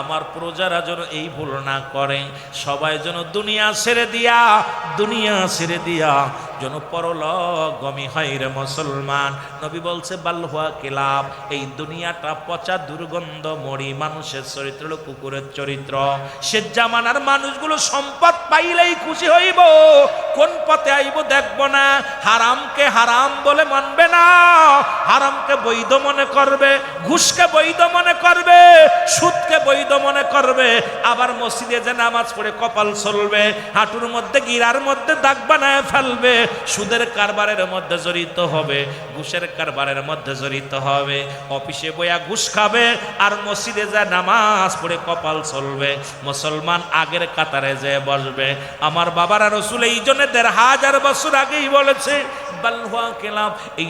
আমার প্রজারা যেন এই ভুল না করে, সবাই যেন দুনিয়া ছেড়ে দিয়া যেন পরলোকগামী হয় রে মুসলমান। নবী বলছে, বাল্হুয়া কিলাব, এই দুনিয়াটা পচা দুর্গন্ধ মরি, মানুষের চরিত্র হলো কুকুরের চরিত্র। সে জামানার মানুষগুলো সম্পদ পাইলেই খুশি হইব, কোন পথে আইব দেখব না, হারামকে হারাম বলে মানবে না, হারামকে বৈধ মনে করবে, ঘুষকে বৈধ মনে করবে, সুদকে বৈধ মনে করবে। আবার মসজিদে যে নামাজ পড়ে কপাল চলবে, হাঁটুর মধ্যে গিরার মধ্যে দাগ বানায় ফেলবে, সুদের কারবারের মধ্যে জড়িত হবে, ঘুষের কারবারের মধ্যে জড়িত হবে, অফিসে বইয়া ঘুষ খাবে, আর মসজিদে যা নামাজ পড়ে কপাল চলবে। মুসলমান আগের কাতারে যে বসবে। আমার বাবারা রসুল এই জন্য ১৫০০ বছর আগেই বলেছে, বাল্হুয়া কিলাব, এই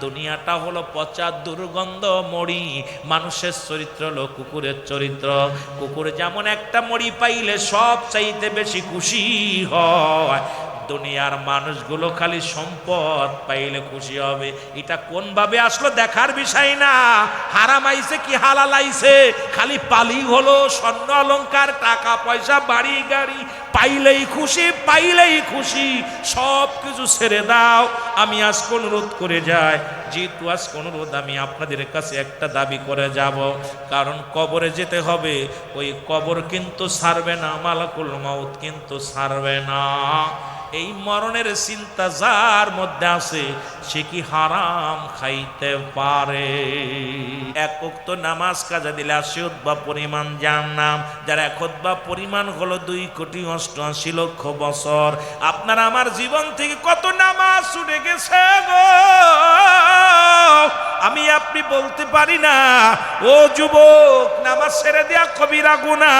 দুনিয়াটা হলো পচা দুর্গন্ধ মরি, মানুষের চরিত্র হলো কুকুরের চরিত্র। কুকুর যেমন একটা মরি পাইলে সব চাইতে বেশি খুশি হয়, দুনিয়ার মানুষগুলো খালি সম্পদ পাইলে খুশি হবে। এটা কোন ভাবে আসলো দেখার বিষয় না, হারাম আইছে কি হালাল আইছে, খালি পালি হলো, স্বর্ণ অলংকার টাকা পয়সা বাড়ি গাড়ি পাইলেই খুশি, সব কিছু ছেড়ে দাও। আমি আজকে অনুরোধ করে যাই, যেহেতু আজকে অনুরোধ, আমি আপনাদের কাছে একটা দাবি করে যাব, কারণ কবরে যেতে হবে, ওই কবর কিন্তু ছাড়বে না, মালাকুল মাউত কিন্তু ছাড়বে না। এই মরণের চিন্তা যার মধ্যে আছে, সে কি হারাম খাইতে পারে? এক ওয়াক্ত নামাজ কাজা দিলে ৮০ পরিমাণ জাহান্নাম, যার ১ পরিমাণ হলো ২,৮৮,০০,০০০ বছর। আপনার আমার জীবন থেকে কত নামাজ ছুটে গেছে গো, আমি আপনি বলতে পারি না। ও যুবক, নামাজ ছেড়ে দেয়া কবিরা গুনাহ,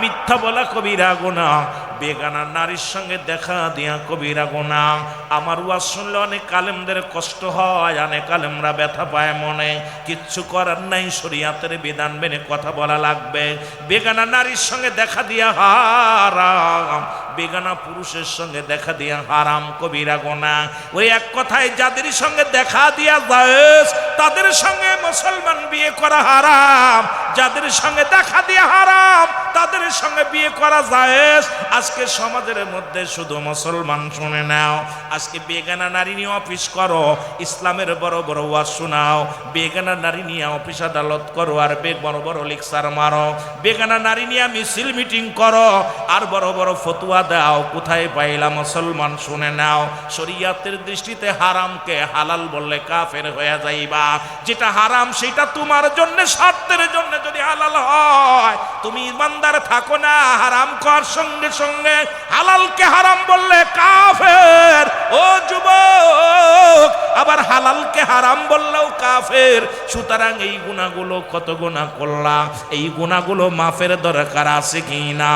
মিথ্যা বলা কবিরা গুনাহ, বেগানা নারীর সঙ্গে দেখা দিয়া কবিরা গুনাহ। আমার ওয়াজ শুনলে অনেক আলেমদের কষ্ট হয়, অনেক আলেমরা ব্যথা পায় মনে, কিচ্ছু করার নাই, শরীয়তের বিধান মেনে কথা বলা লাগবে। বেগানা নারীর সঙ্গে দেখা দিয়া হারাম, বেগানা পুরুষের সঙ্গে দেখা দিয়া হারাম, কবিরা গুনাহ। ওই এক কথায়, যাদের সঙ্গে দেখা দিয়া জায়েজ, তাদের সঙ্গে মুসলমান বিয়ে করা হারাম, যাদের সঙ্গে দেখা দিয়া হারাম, তাদের সঙ্গে বিয়ে করা জায়েজ। আজকে সমাজের মধ্যে শুধু মুসলমান, শুনে নাও, আজকে বেগানা নারী নিয়ে অফিস করো, ইসলামের বড় বড় ওয়াজ শোনাও, বেগানা নারী নিয়ে অফিস আদালত করো, আর বড় বড় লেকচার মারো, বেগানা নারী নিয়ে মিছিল মিটিং করো, আর বড় বড় ফতুয়া দাও। কোথায় পাইলা মুসলমান? শুনে নাও, শরীয়তের দৃষ্টিতে হারামকে হালাল বললে কাফের হয়ে যাইবা। যেটা হারাম সেটা তোমার জন্য, স্বার্থের জন্য যদি হালাল হয়, তুমি ইমানদার থাকো না, হারাম কর সঙ্গে সঙ্গে হালালকে হারাম বললে কাফের। ও যুবক, আবার হালালকে হারাম বললেও কাফের। সুতরাং এই গুনাহগুলো, কত গুনাহ করলাম, এই গুনাহগুলো মাফের দরকার আছে কিনা?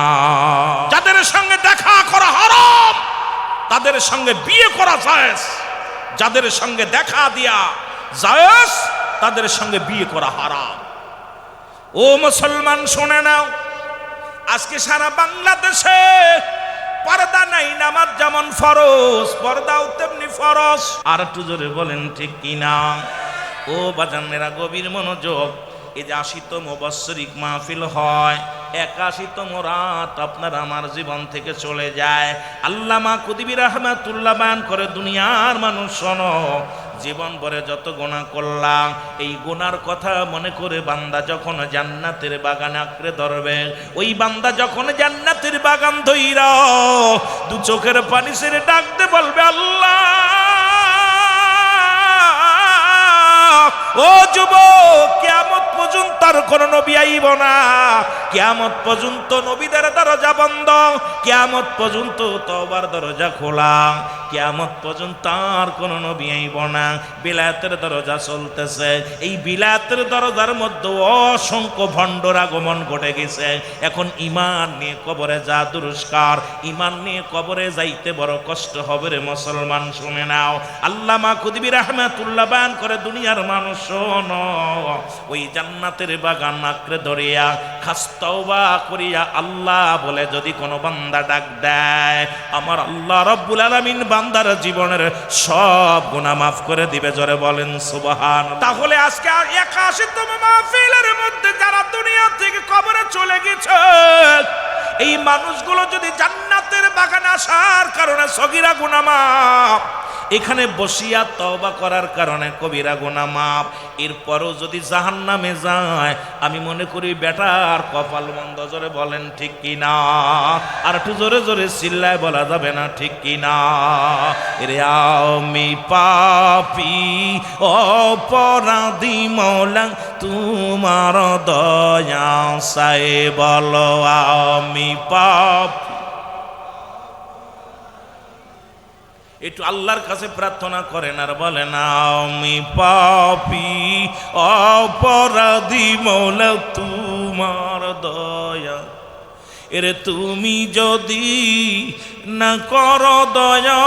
যাদের সঙ্গে দেখা করা হারাম, তাদের সঙ্গে বিয়ে করা জায়েজ, যাদের সঙ্গে দেখা দিয়া জায়েজ, তাদের সঙ্গে বিয়ে করা হারাম। ও মুসলমান, শুনে নাও, আজকে সারা বাংলাদেশে পর্দা নাই, নামাজ যেমন ফরজ, পর্দাও তেমনি ফরজ। আর একটু জোরে বলেন ঠিক কিনা? ও বাজানেরা, গভীর মনোযোগ। এই যে ৮০তম বাৎসরিক মাহফিল হয়, ৮১তম রাত আপনার আমার জীবন থেকে চলে যায়। আল্লামা কুতুবী রাহমাতুল্লাহ বয়ান করে, দুনিয়ার মানুষ শোনো, জীবন ভরে যত গুনাহ করলাম, এই গুনার কথা মনে করে বান্দা যখন জান্নাতের বাগান আঁকড়ে ধরবে, ওই বান্দা যখন জান্নাতের বাগান ধইরা দু চোখের পানি ছেড়ে ডাকতে বলবে আল্লাহ, ও যুবক, কিয়ামত পর্যন্ত আর কোন নবী আইব না, কিয়ামত পর্যন্ত নবীদের দরজা বন্ধ, কিয়ামত পর্যন্ত তওবার দরজা খোলা, কিয়ামত পর্যন্ত আর কোন নবী আইব না, বিলায়াতের দরজা চলতেছে। এই বিলায়াতের দরজার মধ্যে অসংখ্য ভণ্ডর আগমন ঘটে গেছে। এখন ঈমান নিয়ে কবরে যা দুরস্কার, ঈমান নিয়ে কবরে যাইতে বড় কষ্ট হবে রে মুসলমান, শুনে নাও। আল্লামা খুদবি রাহমাতুল্লাহ বয়ান করে, দুনিয়ার মানুষ শোনো, ওই জান্নাতের বাগান আঁকড়ে ধরিয়া খাস তওবা করিয়া আল্লাহ বলে যদি কোনো বান্দা ডাক দেয়, আমার আল্লাহ রাব্বুল আলামিন বান্দার জীবনের সব গুনাহ মাফ করে দিবে। জোরে বলেন সুবহান। তাহলে আজকে 81তম মাহফিলের মধ্যে যারা দুনিয়া থেকে কবরে চলে গেছে, এই মানুষগুলো যদি জান্নাতের বাগানে আসার কারণে সগীরা গুনাহ মাফ, এখানে বসিয়া তওবা করার কারণে কবিরা গুনাহ মাফ, এরপরও যদি জাহান্নামে যায়, আমি মনে করি বেটার কপাল মন্দ। জোরে বলেন ঠিক কি না? আর একটু জোরে জোরে চিল্লায় বলা যাবে না ঠিক কি না? রে আমি পাপী অপরাধী মওলা, তোমার দয়া চাই, বলো আমি পাপী। একটু আল্লাহর কাছে প্রার্থনা করেন আর বলেন, আমি পাপী অপরাধী মওলা, তোমার দয়া, এরে তুমি যদি না করো দয়া,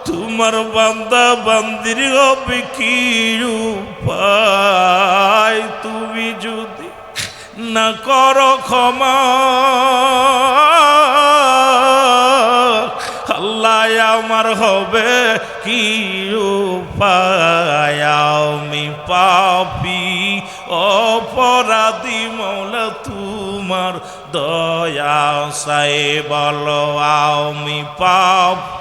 তোমার বান্দা বান্দির হবে কি উপায়? তুমি যদি না করো ক্ষমা, আল্লাহ আমার হবে কি উপায়? আমি পাপী অপরাধী মওলা, তোমার দয়া চাই, বলো আমি পাপী।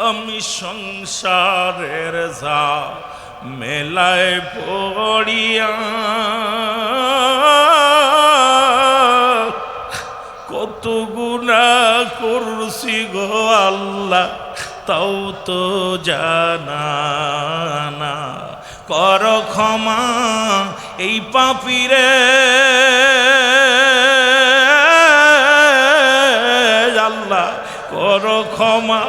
আমি সংসারের যা মেলায় পড়িয়া কত গুনাহ করছি গো আল্লাহ, তাও তো জানা না, কর ক্ষমা এই পাপীরে আল্লাহ, কর ক্ষমা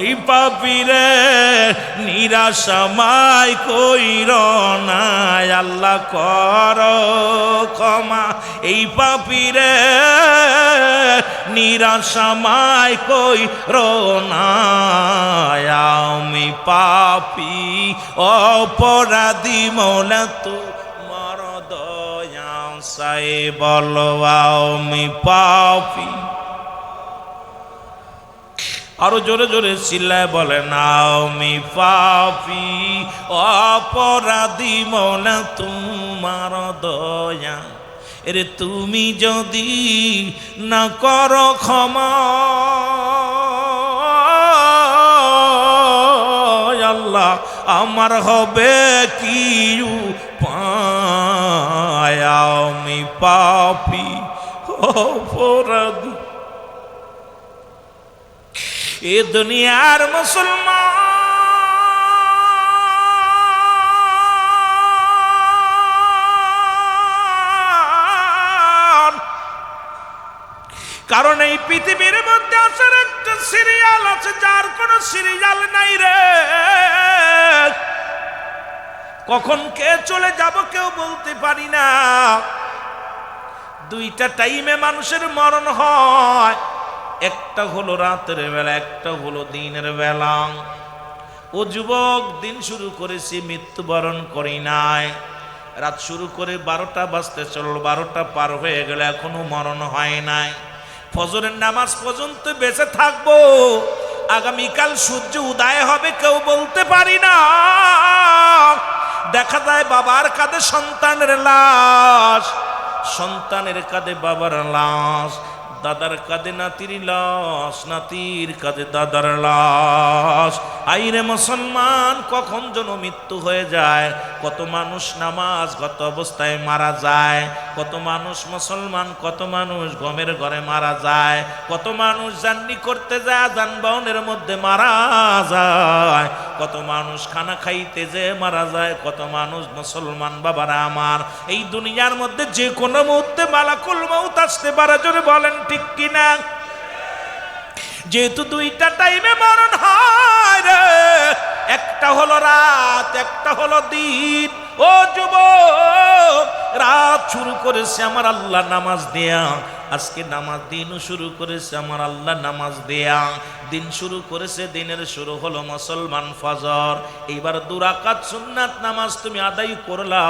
এই পাপীরে, নিরাশামাই কইর না আল্লাহ, কর ক্ষমা এই পাপীরে, নিরাশামাই কইর না। আমি পাপী অপরাধী মওলা, তোমার দয়া চাই, বলো আমি পাপী। আরো জোরে জোরে চিল্লায় বলেন, আমি পাপী অপরাধী মওলা, তোমার দয়া, এরে তুমি যদি না করো ক্ষমা, আল্লাহ আমার হবে কি উপায়? আমি পাপী অপরাধী। এ দুনিয়ার মুসলমান, কারণ এই পৃথিবীর মধ্যে আসার একটা সিরিয়াল আছে, যার কোনো সিরিয়াল নাই রে। কখন কে চলে যাব কেউ বলতে পারি না। দুইটা টাইমে মানুষের মরণ হয়, একটা হলো রাতের বেলা, একটা হলো দিনের বেলা। ও যুবক, দিন শুরু করেছি, মৃত্যুবরণ করি নাই। রাত শুরু করে 12টা বাজতে চলল, 12টা পার হয়ে গেল, এখনো মরণ হয় নাই। ফজরের নামাজ পর্যন্ত বেঁচে থাকবো, আগামীকাল সূর্য উদয় হবে কেউ বলতে পারি না। দেখা যায় বাবার কাঁধে সন্তানের লাশ, সন্তানের কাঁধে বাবার লাশ, দাদার কাঁধে নাতির লাশ, নাতির কাঁধে দাদার লাশ। আইরে মুসলমান, কখন যেন মৃত্যু হয়ে যায়। কত মানুষ নামাজগত অবস্থায় মারা যায়, কত মানুষ মুসলমান, কত মানুষ গমের ঘরে মারা যায়, কত মানুষ জার্নি করতে যায় যানবাহনের মধ্যে মারা যায়, কত মানুষ খানা খাইতে যে মারা যায়, কত মানুষ মুসলমান বাবারা আমার। এই দুনিয়ার মধ্যে যে কোনো মুহূর্তে মালাকুল মউত আসতে পারে, জোরে বলেন ঠিক কিনা? যেহেতু দুইটা টাইমে মরণ হয় রে, একটা হলো রাত, একটা হলো দিন। ও যুবক, রাত শুরু করেছে আমার আল্লাহ নামাজ দেয়া, আজকে নামাজ দিনও শুরু করেছে আমার আল্লাহ নামাজ দেয়া। দিন শুরু করেছে, দিনের শুরু হলো মুসলমান ফজর। এইবার 2 রাকাত সুন্নাত নামাজ তুমি আদায় করলা,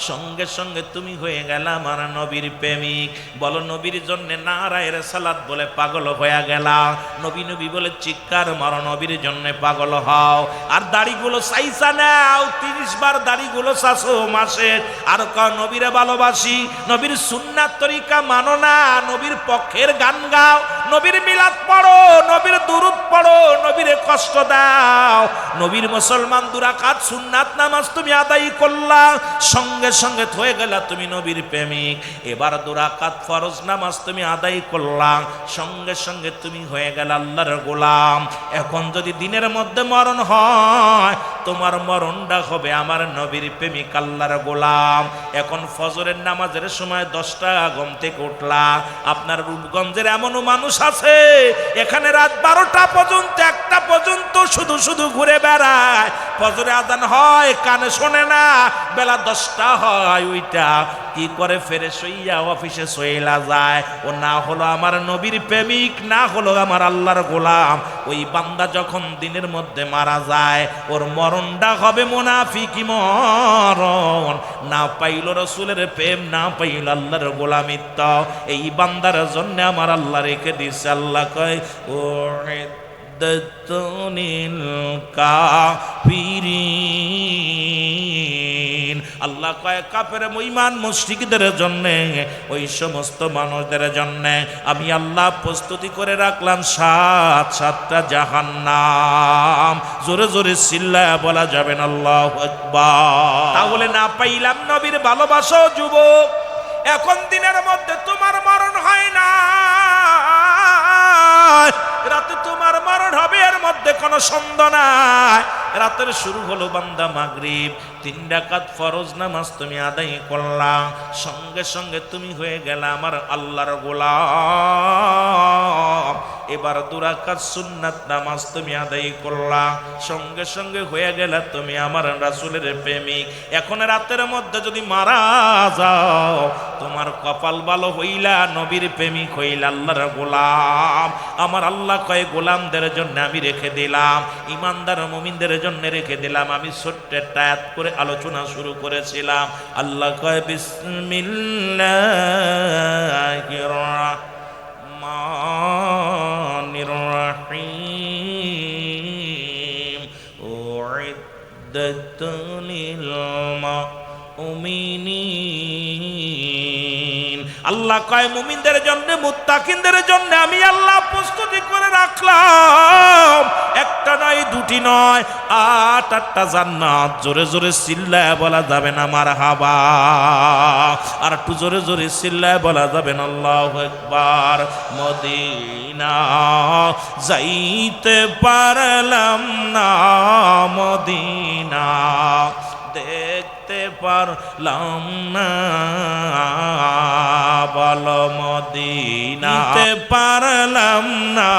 সঙ্গে সঙ্গে তুমি হয়ে গেলা আমার নবীর প্রেমিক। বলো নবীর জন্য নারায়ের সালাত বলে পাগল হয়ে গেলা, নবী নবী বলে চিৎকার মারো, নবীর জন্য পাগল হও। আর দাড়িগুলো চাইছা নাও, 30 বার দাড়িগুলো চাষো মাসে। আর নবীরে ভালোবাসি, নবীর সুন্নাত তরিকা মানো না, নবীর পক্ষের গান গাও, নবীর মিলাদ পড়ো, নবীর দুরূদ পড়ো, নবীরে কষ্ট দাও। নবীর মুসলমান 2 রাকাত সুন্নাত নামাজ তুমি আদায় করলা, সঙ্গে সঙ্গে হয়ে গেলা তুমি নবীর প্রেমিক। এবার 2 রাকাত ফরজ নামাজ তুমি আদায় করলা, সঙ্গে সঙ্গে তুমি হয়ে গেল আল্লাহর গোলাম। এখন যদি দিনের মধ্যে মরণ হয়, তোমার মরণটা হবে আমার নবীর প্রেমিক আল্লাহর গোলাম। এখন ফজরের নামাজের সময় 10টা ঘুম থেকে উঠলা, আপনার রূপগঞ্জের এমনও মানুষ আছে এখানে রাত 12টা পর্যন্ত, 1টা পর্যন্ত শুধু শুধু ঘুরে বেড়ায়। ফজরে আজান হয় কানে শোনে না, বেলা 10টা হয় ওইটা কি করে ফ্রেশ হইয়া অফিসে চইলা যায়। ও না হলো আমার নবীর প্রেমিক, না হলো আমার আল্লাহর গোলাম। ওই বান্দা যখন দিনের মধ্যে মারা যায়, ওর মরণটা হবে মুনাফিকি মরণ। না পাইল রসুলের প্রেম, না পাইল আল্লাহর গোলামিত্ব। এই বান্দার জন্য আমার আল্লাহ রেখে দিচ্ছে, আল্লাহ কয় ও কাফিরিন, আল্লাহ কয় কাফের মুঈমান মুশরিকদের জন্য, ওই সমস্ত মানুষদের জন্য আমি আল্লাহ প্রস্তুতি করে রাখলাম 7টা জাহান্নাম। জোরে জোরে চিল্লায়া বলা যাবেন আল্লাহু আকবার। তাহলে না পাইলাম নবীর ভালোবাসা যুবক, এখন দিনের মধ্যে তোমার মরণ হয় না, রাতে তোমার মরণ হবে, এর মধ্যে কোনো সন্দেহ নাই। রাতের শুরু হলো বান্দা মাগরিব, 3 রাকাত ফরজ নামাজ তুমি আদায় করলা, সঙ্গে সঙ্গে তুমি হয়ে গেলা আমার আল্লাহর গোলাম। এবার 2 রাকাত সুন্নাত নামাজ তুমি আদায় করলা, সঙ্গে সঙ্গে হয়ে গেলা তুমি আমার রাসূলের প্রেমিক। এখন রাতের মধ্যে যদি মারা যাও, তোমার কপাল ভালো হইলা, নবীর প্রেমিক হইলা, আল্লাহর গোলাম। আমার আল্লাহ কয় গোলামদের জন্য আমি রেখে দিলাম, ইমানদার মুমিনদের জন্য রেখে দিলাম। আমি ছোট্ট একটা আয়াত করে আলোচনা শুরু করেছিলাম। আল্লাহ কয় বিসমিল্লাহির রাহমানির রাহিম উইদ্দাত লিল মুমিনিন। আল্লাহ কয় মুমিনদের জন্য, মুত্তাকিনদের জন্য আমি আল্লাহ প্রস্তুতি করে রাখলাম, একটা নয়, 2টি নয়, 8টা জান্নাত। জোরে জোরে চিল্লায় বলা যাবে না মারহাবা, আর একটু জোরে জোরে চিল্লায় বলা যাবে না আল্লাহু আকবার। মদিনা যাইতে পারলাম না, মদিনা দেখতে পারলাম না, বলো মদিনা দেখতে পারলাম না,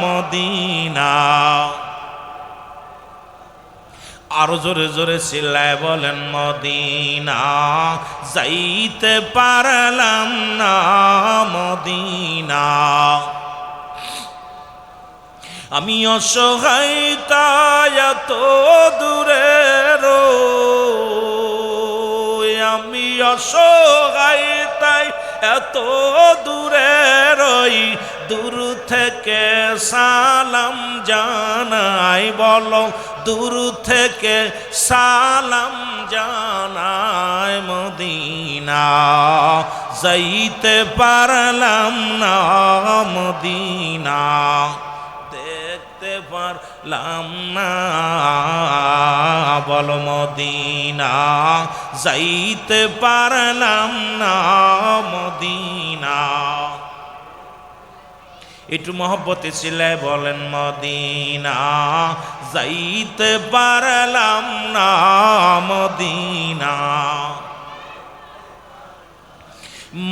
মদিনা। আরো জোরে জোরে চিল্লায় বলেন মদিনা যাইতে পারলাম না, মদিনা। আমি অসহায় তাই এত দূরে রই, আমি অসহায় তাই এত দূরে রই, দূর থেকে সালাম জানাই, বলো দূর থেকে সালাম জানাই। মদিনা যাইতে পারলাম না মদিনা দেখতে পারলাম না বলো মদিনা যাইতে পারলাম না মদিনা একটু মহব্বতে ছিলে বলেন মদিনা যাইতে পারলাম না মদিনা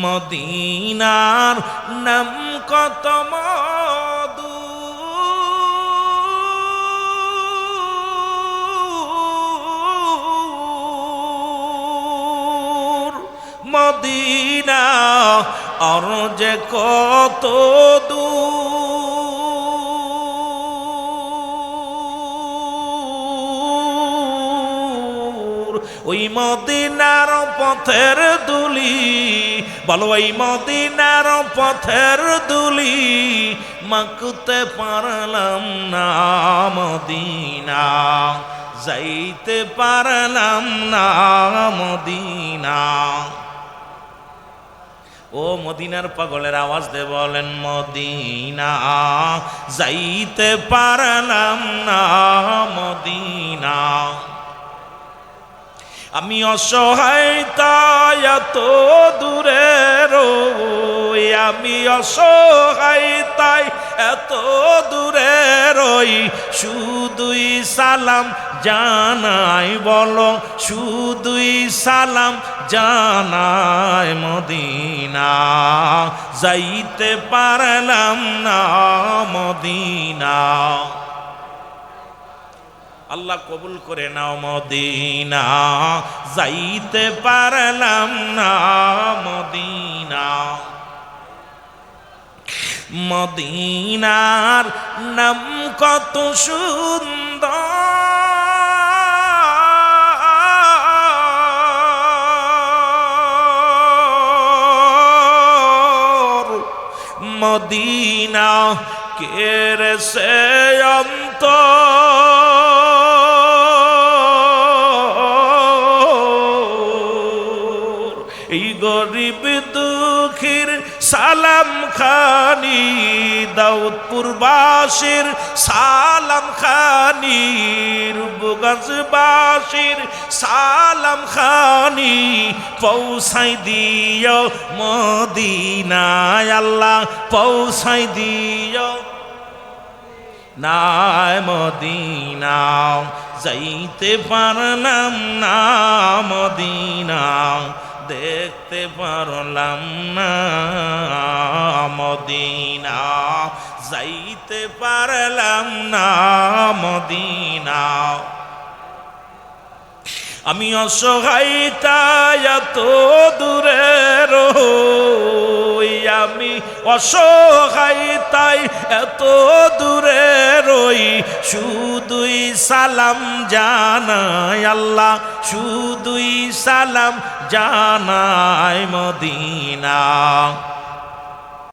মদিনার নাম কত মধু মদিনা আর যে কত দূর ওই মদিনার পথের দুলি বলো ওই মদিনার পথের দুলি মাকুতে পারলাম না মদিনা যাইতে পারলাম না মদিনা ও মদিনার পাগলের আওয়াজ দে বলেন মদিনা যাইতে পারলাম না মদিনা আমি অসহায় তাই এত দূরে রই আমি অসহায় তাই এত দূরে রই শুধুই সালাম জানাই বলো শুধুই সালাম জানাই মদিনা যাইতে পারলাম না মদিনা আল্লাহ কবুল করে নাও মদিনা যাইতে পারলাম না মদিনা মদিনার নাম কত সুন্দর মদিনা কেরে সে এই গরিব দুঃখীর সালাম খানি দাউদপুরবাসীর সালাম খানি রূপগঞ্জবাসীর সালাম খানি পৌঁছাই দিও মদিনায় আল্লাহ পৌঁছাই দিও নাই মদিনা যাইতে পারলাম না মদিনা দেখতে পারলাম না মদিনা যাইতে পারলাম না মদিনা আমি অসহায় তাই এত দূরে রই আমি অসহায় তাই এত দূরে রই শুধুই সালাম জানাই আল্লাহ শুধুই সালাম জানাই মদিনা